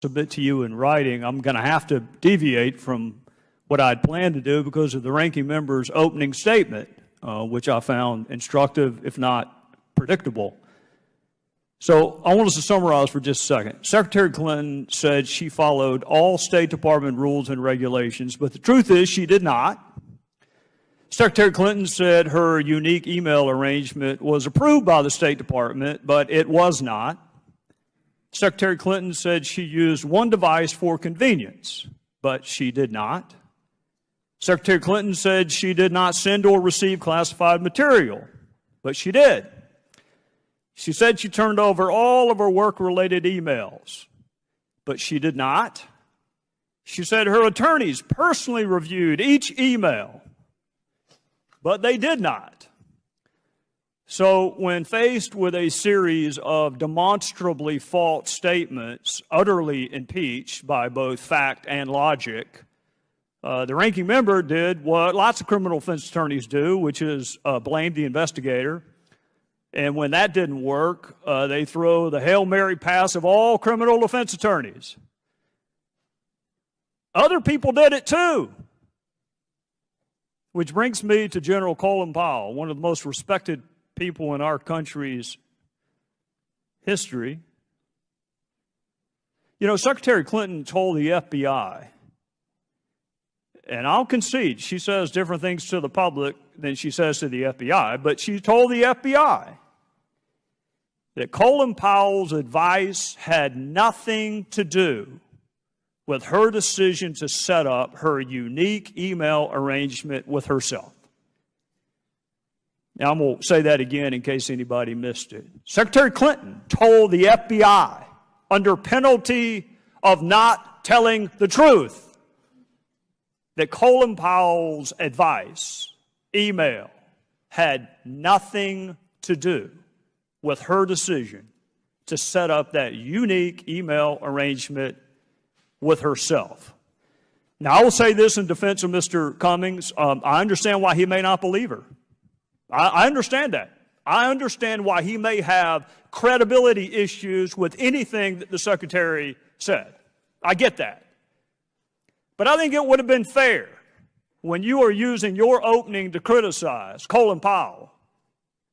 submit to you in writing. I'm going to have to deviate from what I'd planned to do because of the ranking member's opening statement, which I found instructive, if not predictable. So I want us to summarize for just a second. Secretary Clinton said she followed all State Department rules and regulations, but the truth is she did not. Secretary Clinton said her unique email arrangement was approved by the State Department, but it was not. Secretary Clinton said she used one device for convenience, but she did not. Secretary Clinton said she did not send or receive classified material, but she did. She said she turned over all of her work-related emails, but she did not. She said her attorneys personally reviewed each email, but they did not. So when faced with a series of demonstrably false statements, utterly impeached by both fact and logic, the ranking member did what lots of criminal defense attorneys do, which is blame the investigator. And when that didn't work, they throw the Hail Mary pass of all criminal defense attorneys. Other people did it too. Which brings me to General Colin Powell, one of the most respected people in our country's history. You know, Secretary Clinton told the FBI, and I'll concede, she says different things to the public than she says to the FBI, but she told the FBI that Colin Powell's advice had nothing to do with her decision to set up her unique email arrangement with herself. Now, I'm going to say that again in case anybody missed it. Secretary Clinton told the FBI, under penalty of not telling the truth, that Colin Powell's advice, email, had nothing to do with her decision to set up that unique email arrangement with herself. Now, I will say this in defense of Mr. Cummings. I understand why he may not believe her. I understand that. I understand why he may have credibility issues with anything that the Secretary said. I get that. But I think it would have been fair when you are using your opening to criticize Colin Powell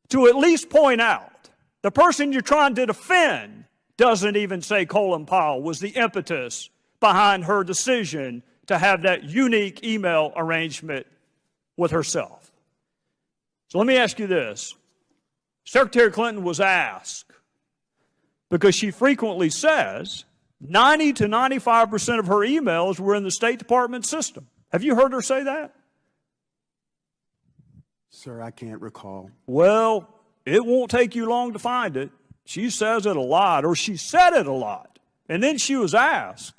to at least point out the person you're trying to defend doesn't even say Colin Powell was the impetus behind her decision to have that unique email arrangement with herself. So let me ask you this. Secretary Clinton was asked, because she frequently says 90 to 95% of her emails were in the State Department system. Have you heard her say that? Sir, I can't recall. Well, it won't take you long to find it. She says it a lot, or she said it a lot. And then she was asked,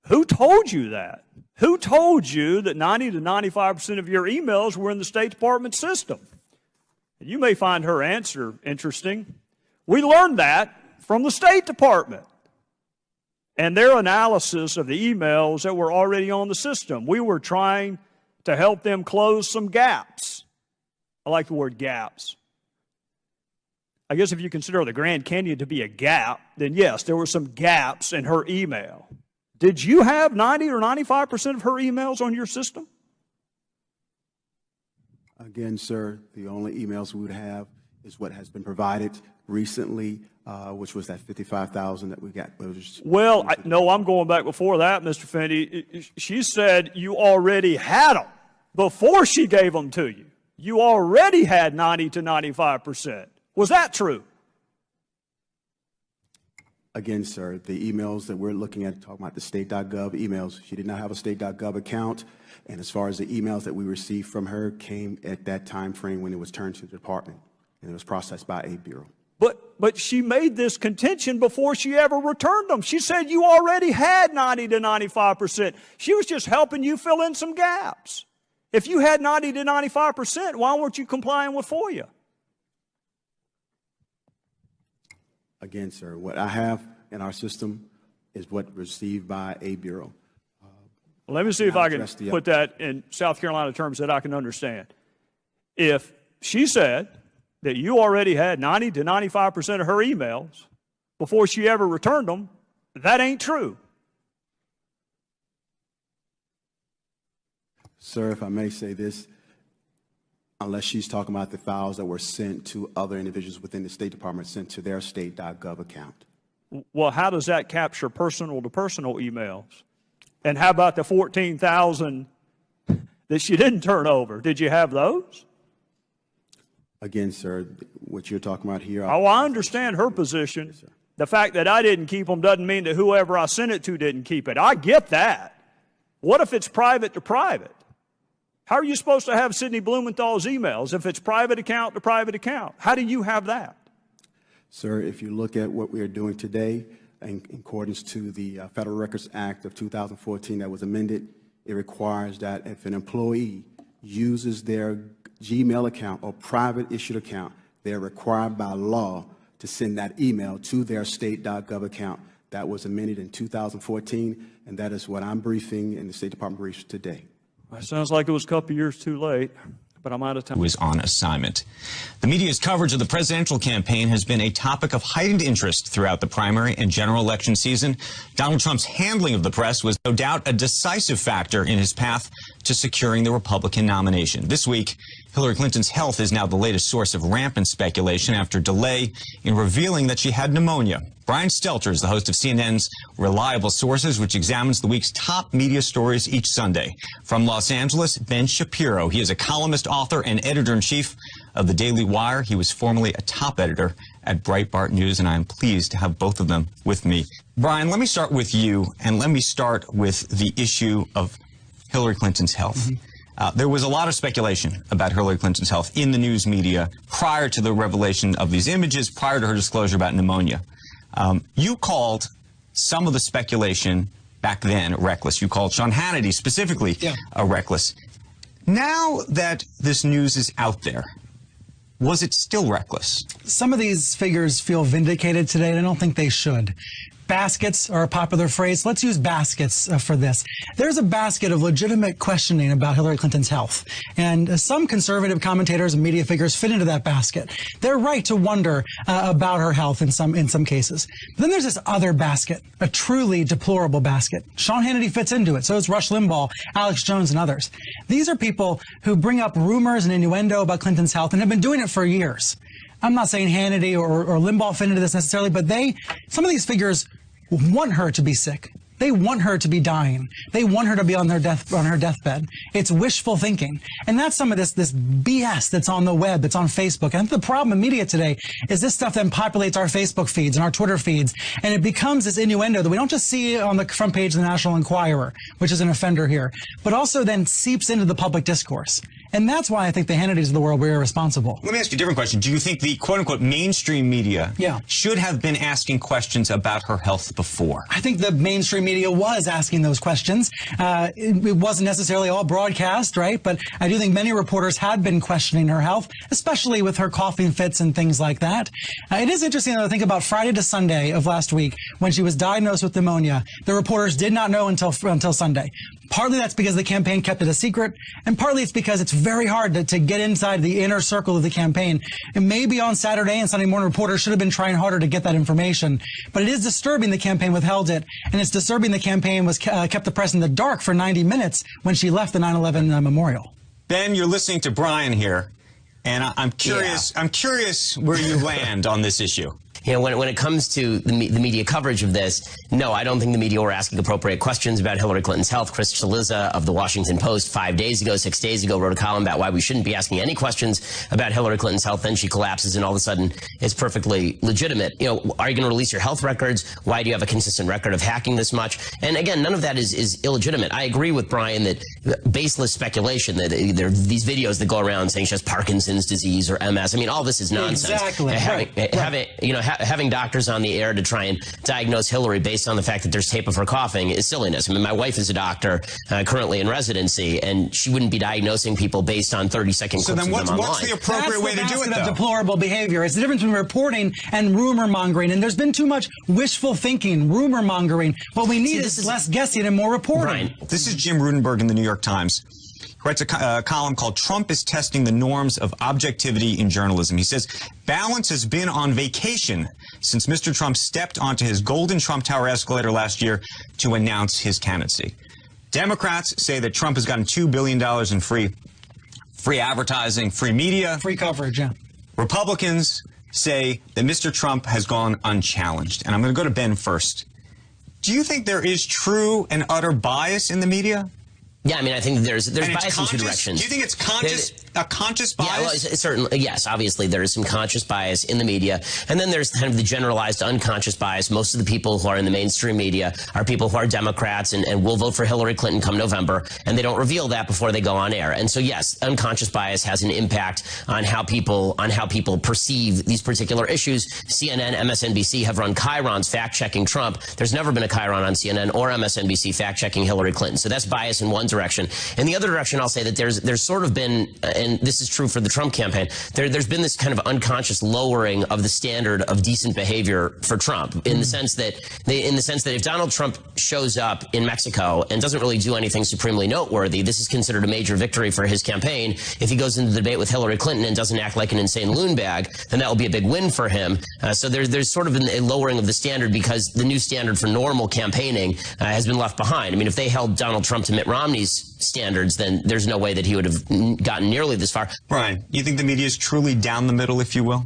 who told you that? Who told you that 90 to 95% of your emails were in the State Department system? And you may find her answer interesting. We learned that from the State Department and their analysis of the emails that were already on the system. We were trying to help them close some gaps. I like the word gaps. I guess if you consider the Grand Canyon to be a gap, then yes, there were some gaps in her email. Did you have 90 or 95% of her emails on your system? Again, sir, the only emails we would have is what has been provided recently, which was that 55,000 that we got. Well, no, I'm going back before that, Mr. Fenty. She said you already had them before she gave them to you. You already had 90 to 95%. Was that true? Again, sir, the emails that we're looking at, talking about the state.gov emails, she did not have a state.gov account. And as far as the emails that we received from her came at that time frame when it was turned to the department and it was processed by a bureau. But she made this contention before she ever returned them. She said you already had 90 to 95%. She was just helping you fill in some gaps. If you had 90 to 95%, why weren't you complying with FOIA? Again, sir, what I have in our system is what received by a bureau. Well, let me see if I can put that in South Carolina terms that I can understand. If she said that you already had 90 to 95% of her emails before she ever returned them, That ain't true. Sir, if I may say this, unless she's talking about the files that were sent to other individuals within the State Department, sent to their state.gov account. Well, how does that capture personal-to-personal emails? And how about the 14,000 that she didn't turn over? Did you have those? Again, sir, what you're talking about here. Oh, I understand her position. Yes, sir. The fact that I didn't keep them doesn't mean that whoever I sent it to didn't keep it. I get that. What if it's private to private? How are you supposed to have Sidney Blumenthal's emails if it's private account to private account? How do you have that? Sir, if you look at what we are doing today, in accordance to the Federal Records Act of 2014 that was amended, it requires that if an employee uses their Gmail account or private issued account, they're required by law to send that email to their state.gov account. That was amended in 2014, and that is what I'm briefing and the State Department briefs today. It sounds like it was a couple years too late, but I'm out of time. Who is on assignment. The media's coverage of the presidential campaign has been a topic of heightened interest throughout the primary and general election season. Donald Trump's handling of the press was no doubt a decisive factor in his path to securing the Republican nomination. This week, Hillary Clinton's health is now the latest source of rampant speculation after delay in revealing that she had pneumonia. Brian Stelter is the host of CNN's Reliable Sources, which examines the week's top media stories each Sunday. From Los Angeles, Ben Shapiro. He is a columnist, author, and editor-in-chief of the Daily Wire. He was formerly a top editor at Breitbart News, and I am pleased to have both of them with me. Brian, let me start with you, and let me start with the issue of Hillary Clinton's health. There was a lot of speculation about Hillary Clinton's health in the news media prior to the revelation of these images, prior to her disclosure about pneumonia. You called some of the speculation back then reckless. You called Sean Hannity specifically reckless. Now that this news is out there, was it still reckless? Some of these figures feel vindicated today, and I don't think they should. Baskets are a popular phrase. Let's use baskets for this. There's a basket of legitimate questioning about Hillary Clinton's health. And some conservative commentators and media figures fit into that basket. They're right to wonder about her health in some cases. But then there's this other basket, a truly deplorable basket. Sean Hannity fits into it. So does Rush Limbaugh, Alex Jones, and others. These are people who bring up rumors and innuendo about Clinton's health and have been doing it for years. I'm not saying Hannity or Limbaugh fit into this necessarily, but some of these figures want her to be sick. They want her to be dying. They want her to be on her deathbed. It's wishful thinking. And that's some of this BS that's on the web, that's on Facebook. And the problem in media today is this stuff then populates our Facebook feeds and our Twitter feeds. And it becomes this innuendo that we don't just see on the front page of the National Enquirer, which is an offender here, but also then seeps into the public discourse. And that's why I think the Hannitys of the world were irresponsible. Let me ask you a different question. Do you think the quote-unquote mainstream media should have been asking questions about her health before? I think the mainstream media was asking those questions. It wasn't necessarily all broadcast, right? But I do think many reporters had been questioning her health, especially with her coughing fits and things like that. It is interesting though, to think about Friday to Sunday of last week when she was diagnosed with pneumonia. The reporters did not know until Sunday. Partly that's because the campaign kept it a secret, and partly it's because it's very hard to get inside the inner circle of the campaign. And maybe on Saturday and Sunday morning, reporters should have been trying harder to get that information. But it is disturbing the campaign withheld it, and it's disturbing the campaign was kept the press in the dark for 90 minutes when she left the 9/11 memorial. Ben, you're listening to Brian here, and I'm curious. I'm curious where you land on this issue. You know, when it comes to the media coverage of this, no, I don't think the media were asking appropriate questions about Hillary Clinton's health. Chris Cillizza of the Washington Post 6 days ago, wrote a column about why we shouldn't be asking any questions about Hillary Clinton's health. Then she collapses, and all of a sudden, it's perfectly legitimate. You know, are you going to release your health records? Why do you have a consistent record of hacking this much? And again, none of that is illegitimate. I agree with Brian that baseless speculation, that there are these videos that go around saying she has Parkinson's disease or MS. I mean, all this is nonsense. Exactly. Having doctors on the air to try and diagnose Hillary based on the fact that there's tape of her coughing is silliness. I mean, my wife is a doctor currently in residency, and she wouldn't be diagnosing people based on 30-second clips of them online. So then what's the appropriate way to do it, though? That's deplorable behavior. It's the difference between reporting and rumor mongering, and there's been too much wishful thinking, rumor mongering. What we need is less guessing and more reporting. Brian, this is Jim Rudenberg in the New York Times. He writes a column called "Trump is Testing the Norms of Objectivity in Journalism." He says, balance has been on vacation since Mr. Trump stepped onto his golden Trump Tower escalator last year to announce his candidacy. Democrats say that Trump has gotten $2 billion in free advertising, free media. Free coverage, yeah. Republicans say that Mr. Trump has gone unchallenged. And I'm going to go to Ben first. Do you think there is true and utter bias in the media? Yeah, I mean, I think there's bias in two directions. Do you think it's a conscious bias? Yeah, well, certainly, yes, obviously there is some conscious bias in the media. And then there's kind of the generalized unconscious bias. Most of the people who are in the mainstream media are people who are Democrats and will vote for Hillary Clinton come November, and they don't reveal that before they go on air. And so, yes, unconscious bias has an impact on how people perceive these particular issues. CNN, MSNBC have run chyrons fact-checking Trump. There's never been a chyron on CNN or MSNBC fact-checking Hillary Clinton. So that's bias in one direction. In the other direction, I'll say that there's sort of been, and this is true for the Trump campaign, there's been this kind of unconscious lowering of the standard of decent behavior for Trump in the sense that if Donald Trump shows up in Mexico and doesn't really do anything supremely noteworthy, this is considered a major victory for his campaign. If he goes into the debate with Hillary Clinton and doesn't act like an insane loon bag, then that will be a big win for him. So there's sort of a lowering of the standard because the new standard for normal campaigning has been left behind. I mean, if they held Donald Trump to Mitt Romney's standards, then there's no way that he would have gotten nearly this far. Brian, you think the media is truly down the middle, if you will?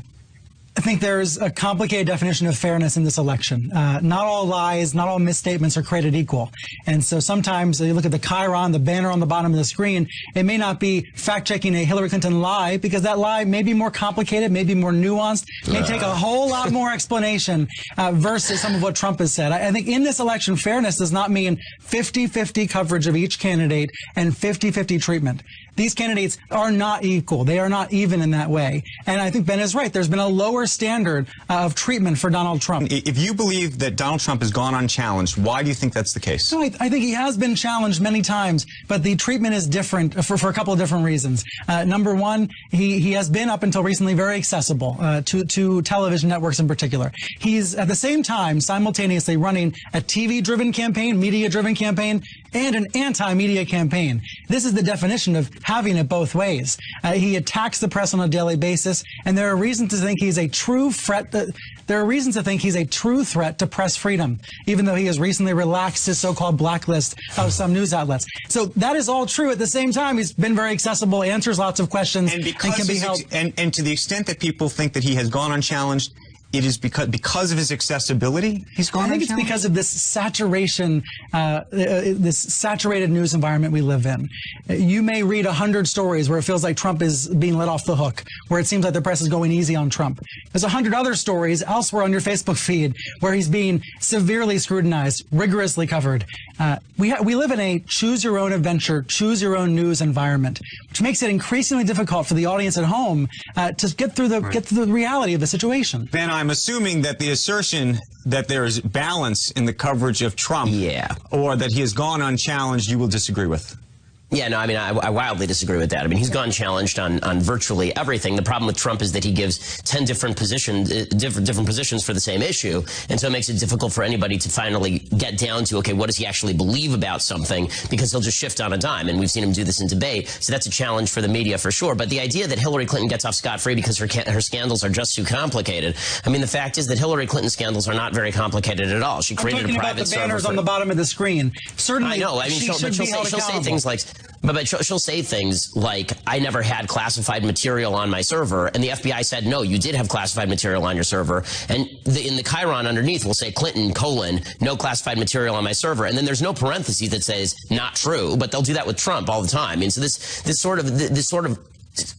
I think there's a complicated definition of fairness in this election. Not all lies, not all misstatements are created equal. And so sometimes you look at the chyron, the banner on the bottom of the screen, it may not be fact-checking a Hillary Clinton lie because that lie may be more complicated, may be more nuanced, may take a whole lot more explanation versus some of what Trump has said. I think in this election, fairness does not mean 50-50 coverage of each candidate and 50-50 treatment. These candidates are not equal. They are not even in that way. And I think Ben is right. There's been a lower standard of treatment for Donald Trump. If you believe that Donald Trump has gone unchallenged, why do you think that's the case? No, I think he has been challenged many times, but the treatment is different for a couple of different reasons. Number one, he has been up until recently very accessible to television networks in particular. He's at the same time simultaneously running a TV-driven campaign, media-driven campaign, and an anti-media campaign. This is the definition of having it both ways. He attacks the press on a daily basis, and there are reasons to think he's a true threat. There are reasons to think he's a true threat to press freedom, even though he has recently relaxed his so-called blacklist of some news outlets. So that is all true. At the same time, he's been very accessible, answers lots of questions, and can be held. And to the extent that people think that he has gone unchallenged, it is because of his accessibility he's gone unchallenged? I think it's because of this saturation, this saturated news environment we live in. You may read 100 stories where it feels like Trump is being let off the hook, where it seems like the press is going easy on Trump. There's 100 other stories elsewhere on your Facebook feed where he's being severely scrutinized, rigorously covered. We live in a choose-your-own-adventure, choose-your-own-news environment, which makes it increasingly difficult for the audience at home to get through the reality of the situation. Ben, I'm assuming that the assertion that there is balance in the coverage of Trump, or that he has gone unchallenged, you will disagree with. Yeah, no, I mean, I wildly disagree with that. I mean, he's gone challenged on virtually everything. The problem with Trump is that he gives 10 different positions, different positions for the same issue, and so it makes it difficult for anybody to finally get down to, okay, what does he actually believe about something, because he'll just shift on a dime, and we've seen him do this in debate, so that's a challenge for the media for sure. But the idea that Hillary Clinton gets off scot-free because her scandals are just too complicated, I mean, the fact is that Hillary Clinton's scandals are not very complicated at all. She created a private server. I'm talking about the banners on the bottom of the screen. Certainly, I know. I mean, she'll say things like, but she'll say things like, I never had classified material on my server, and the FBI said, no, you did have classified material on your server, and in the chyron underneath will say Clinton, no classified material on my server, and then there's no parenthesis that says not true, but they'll do that with Trump all the time. I mean, so this sort of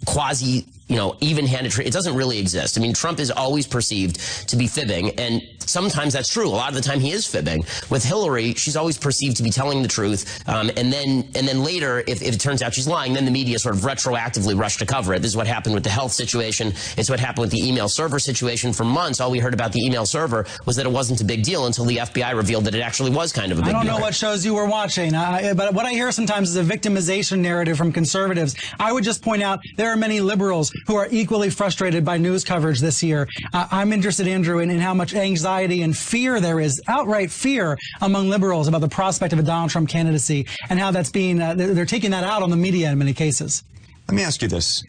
quasi, even-handed treatment, it doesn't really exist. I mean, Trump is always perceived to be fibbing, and sometimes that's true. A lot of the time he is fibbing. With Hillary, she's always perceived to be telling the truth, and then later, if it turns out she's lying, then the media sort of retroactively rush to cover it. This is what happened with the health situation. It's what happened with the email server situation. For months, all we heard about the email server was that it wasn't a big deal until the FBI revealed that it actually was kind of a big deal. I don't know what shows you were watching, but what I hear sometimes is a victimization narrative from conservatives. I would just point out there are many liberals who are equally frustrated by news coverage this year. I'm interested, Andrew, in how much anxiety and fear there is, outright fear among liberals about the prospect of a Donald Trump candidacy, and how that's being, they're taking that out on the media in many cases. Let me ask you this.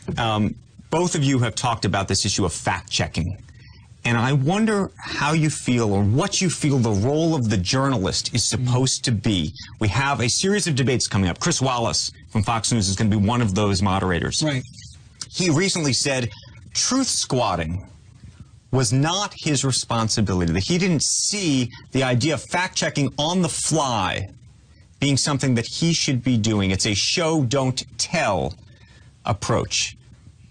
Both of you have talked about this issue of fact-checking. And I wonder how you feel, or what you feel the role of the journalist is supposed to be. We have a series of debates coming up. Chris Wallace from Fox News is going to be one of those moderators. Right. He recently said truth squatting was not his responsibility, that he didn't see the idea of fact-checking on the fly being something that he should be doing. It's a show, don't tell approach.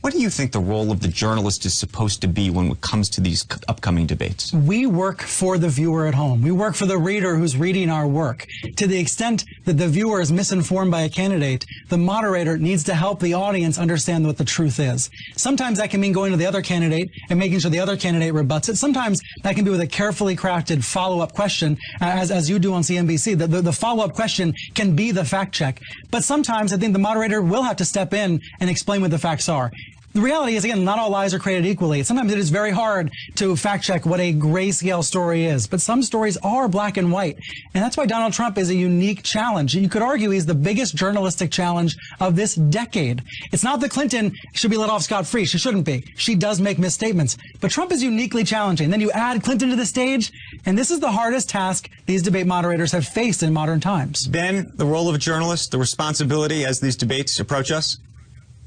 What do you think the role of the journalist is supposed to be when it comes to these upcoming debates? We work for the viewer at home. We work for the reader who's reading our work. To the extent that the viewer is misinformed by a candidate, the moderator needs to help the audience understand what the truth is. Sometimes that can mean going to the other candidate and making sure the other candidate rebuts it. Sometimes that can be with a carefully crafted follow-up question, as you do on CNBC. The follow-up question can be the fact check. But sometimes I think the moderator will have to step in and explain what the facts are. The reality is, again, not all lies are created equally. Sometimes it is very hard to fact-check what a grayscale story is, but some stories are black and white. And that's why Donald Trump is a unique challenge. You could argue he's the biggest journalistic challenge of this decade. It's not that Clinton should be let off scot-free. She shouldn't be. She does make misstatements. But Trump is uniquely challenging. Then you add Clinton to the stage, and this is the hardest task these debate moderators have faced in modern times. Ben, the role of a journalist, the responsibility as these debates approach us?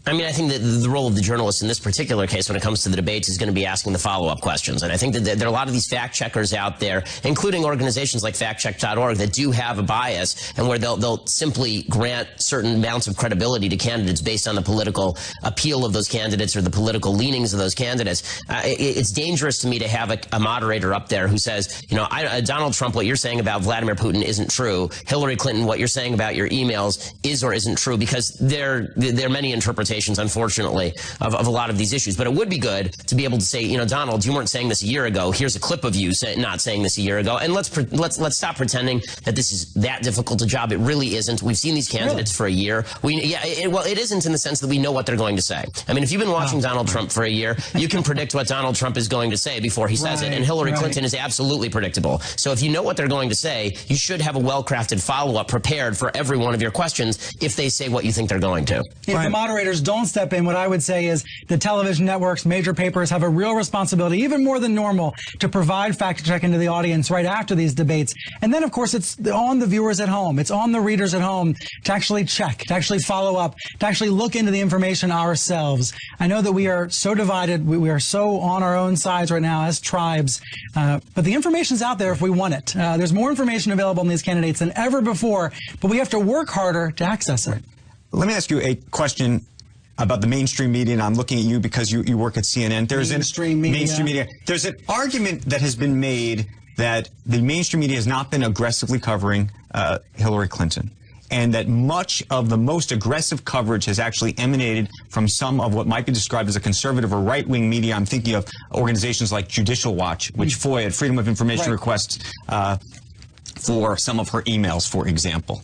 I mean, I think that the role of the journalist in this particular case when it comes to the debates is going to be asking the follow-up questions. And I think that there are a lot of these fact-checkers out there, including organizations like factcheck.org, that do have a bias and where they'll simply grant certain amounts of credibility to candidates based on the political appeal of those candidates or the political leanings of those candidates. It's dangerous to me to have a moderator up there who says, you know, Donald Trump, what you're saying about Vladimir Putin isn't true. Hillary Clinton, what you're saying about your emails is or isn't true, because there are many interpretations, unfortunately, of a lot of these issues. But it would be good to be able to say, you know, Donald, you weren't saying this a year ago. Here's a clip of you not saying this a year ago. And let's stop pretending that this is that difficult a job. It really isn't. We've seen these candidates for a year. It isn't in the sense that we know what they're going to say. I mean, if you've been watching Donald Trump for a year, you can predict what Donald Trump is going to say before he says it. And Hillary Clinton is absolutely predictable. So if you know what they're going to say, you should have a well-crafted follow-up prepared for every one of your questions if they say what you think they're going to. If the moderators don't step in, what I would say is the television networks, major papers have a real responsibility, even more than normal, to provide fact-checking to the audience right after these debates. And then, of course, it's on the viewers at home. It's on the readers at home to actually check, to actually follow up, to actually look into the information ourselves. I know that we are so divided. We are so on our own sides right now as tribes. But the information's out there if we want it. There's more information available on these candidates than ever before, but we have to work harder to access it. Let me ask you a question about the mainstream media, and I'm looking at you because you work at CNN. Mainstream media. There's an argument that has been made that the mainstream media has not been aggressively covering Hillary Clinton, and that much of the most aggressive coverage has actually emanated from some of what might be described as a conservative or right-wing media. I'm thinking of organizations like Judicial Watch, which FOIA, Freedom of Information requests for some of her emails, for example.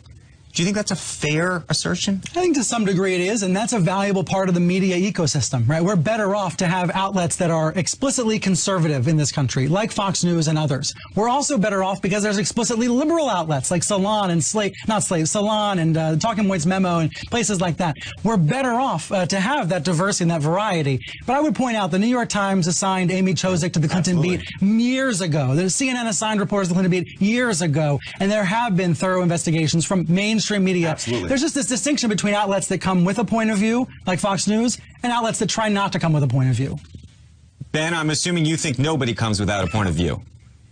Do you think that's a fair assertion? I think to some degree it is, and that's a valuable part of the media ecosystem, right? We're better off to have outlets that are explicitly conservative in this country, like Fox News and others. We're also better off because there's explicitly liberal outlets like Salon and Salon and Talking Points Memo and places like that. We're better off to have that diversity and that variety. But I would point out the New York Times assigned Amy Chozick to the Clinton beat years ago. The CNN assigned reporters to the Clinton beat years ago, and there have been thorough investigations from mainstream media. Absolutely. There's just this distinction between outlets that come with a point of view, like Fox News, and outlets that try not to come with a point of view. Ben, I'm assuming you think nobody comes without a point of view.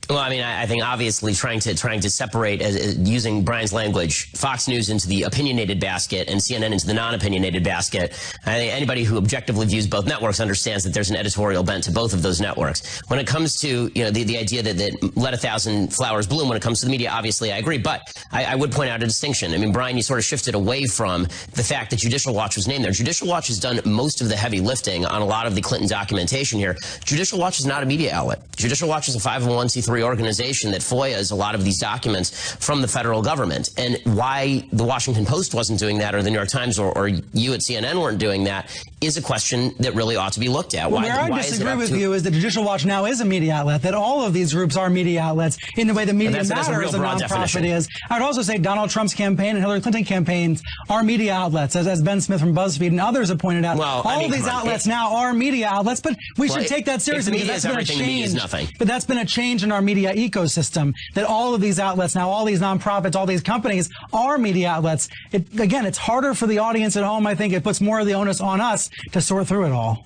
Well, I mean, I think obviously trying to separate, using Brian's language, Fox News into the opinionated basket and CNN into the non-opinionated basket. I think anybody who objectively views both networks understands that there's an editorial bent to both of those networks. When it comes to, you know, the idea that let 1,000 flowers bloom when it comes to the media, obviously I agree. But I would point out a distinction. I mean, Brian, you sort of shifted away from the fact that Judicial Watch was named there. Judicial Watch has done most of the heavy lifting on a lot of the Clinton documentation here. Judicial Watch is not a media outlet. Judicial Watch is a 501c3 organization that FOIAs a lot of these documents from the federal government. And why the Washington Post wasn't doing that, or the New York Times, or you at CNN weren't doing that, is a question that really ought to be looked at. Where I disagree with you is that Judicial Watch now is a media outlet, that all of these groups are media outlets in the way the Media Matters, a nonprofit, is. I'd also say Donald Trump's campaign and Hillary Clinton campaigns are media outlets, as Ben Smith from BuzzFeed and others have pointed out. Well, all of these outlets now are media outlets, but we should take that seriously. Media is everything, the media is nothing. But that's been a change in our media ecosystem, that all of these outlets now, all these nonprofits, all these companies are media outlets. Again, it's harder for the audience at home. I think it puts more of the onus on us to sort through it all.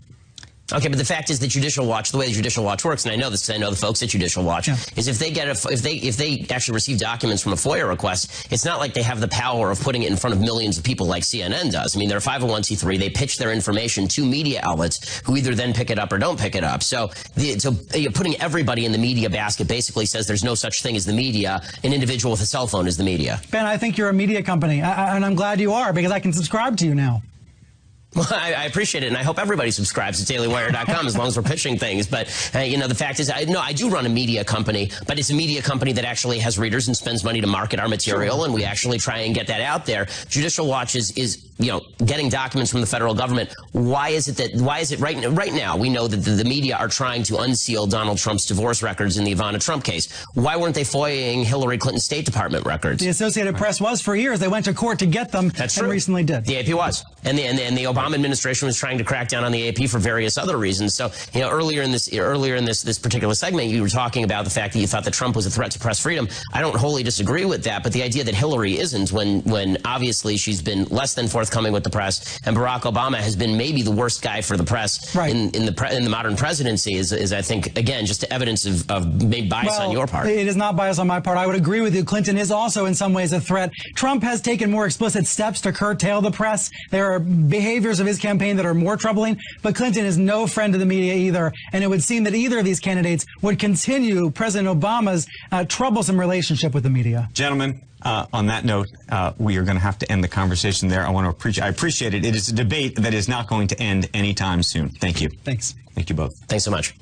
Okay, but the fact is that Judicial Watch, the way Judicial Watch works, and I know this, I know the folks at Judicial Watch, is if they actually receive documents from a FOIA request, it's not like they have the power of putting it in front of millions of people like CNN does. I mean, they're a 501c3. They pitch their information to media outlets who either then pick it up or don't pick it up. So putting everybody in the media basket basically says there's no such thing as the media. An individual with a cell phone is the media. Ben, I think you're a media company, and I'm glad you are, because I can subscribe to you now. Well, I appreciate it, and I hope everybody subscribes to DailyWire.com as long as we're pitching things. But, you know, the fact is, I do run a media company, but it's a media company that actually has readers and spends money to market our material, and we actually try and get that out there. Judicial Watch is you know, getting documents from the federal government. Why is it right now we know that the media are trying to unseal Donald Trump's divorce records in the Ivana Trump case? Why weren't they FOIAing Hillary Clinton's State Department records? The Associated Press was for years. They went to court to get them. That's and true. Recently did. The AP was. And the Obama administration was trying to crack down on the AP for various other reasons. So, you know, earlier in this particular segment, you were talking about the fact that you thought that Trump was a threat to press freedom. I don't wholly disagree with that, but the idea that Hillary isn't, when obviously she's been less than forthcoming with the press, and Barack Obama has been maybe the worst guy for the press in the modern presidency, is I think, again, just evidence of maybe bias on your part. It is not bias on my part. I would agree with you. Clinton is also in some ways a threat. Trump has taken more explicit steps to curtail the press. There are behaviors of his campaign that are more troubling, but Clinton is no friend of the media either, and it would seem that either of these candidates would continue President Obama's troublesome relationship with the media. Gentlemen, on that note, we are going to have to end the conversation there. I appreciate it. It is a debate that is not going to end anytime soon. Thank you. Thanks. Thank you both. Thanks so much.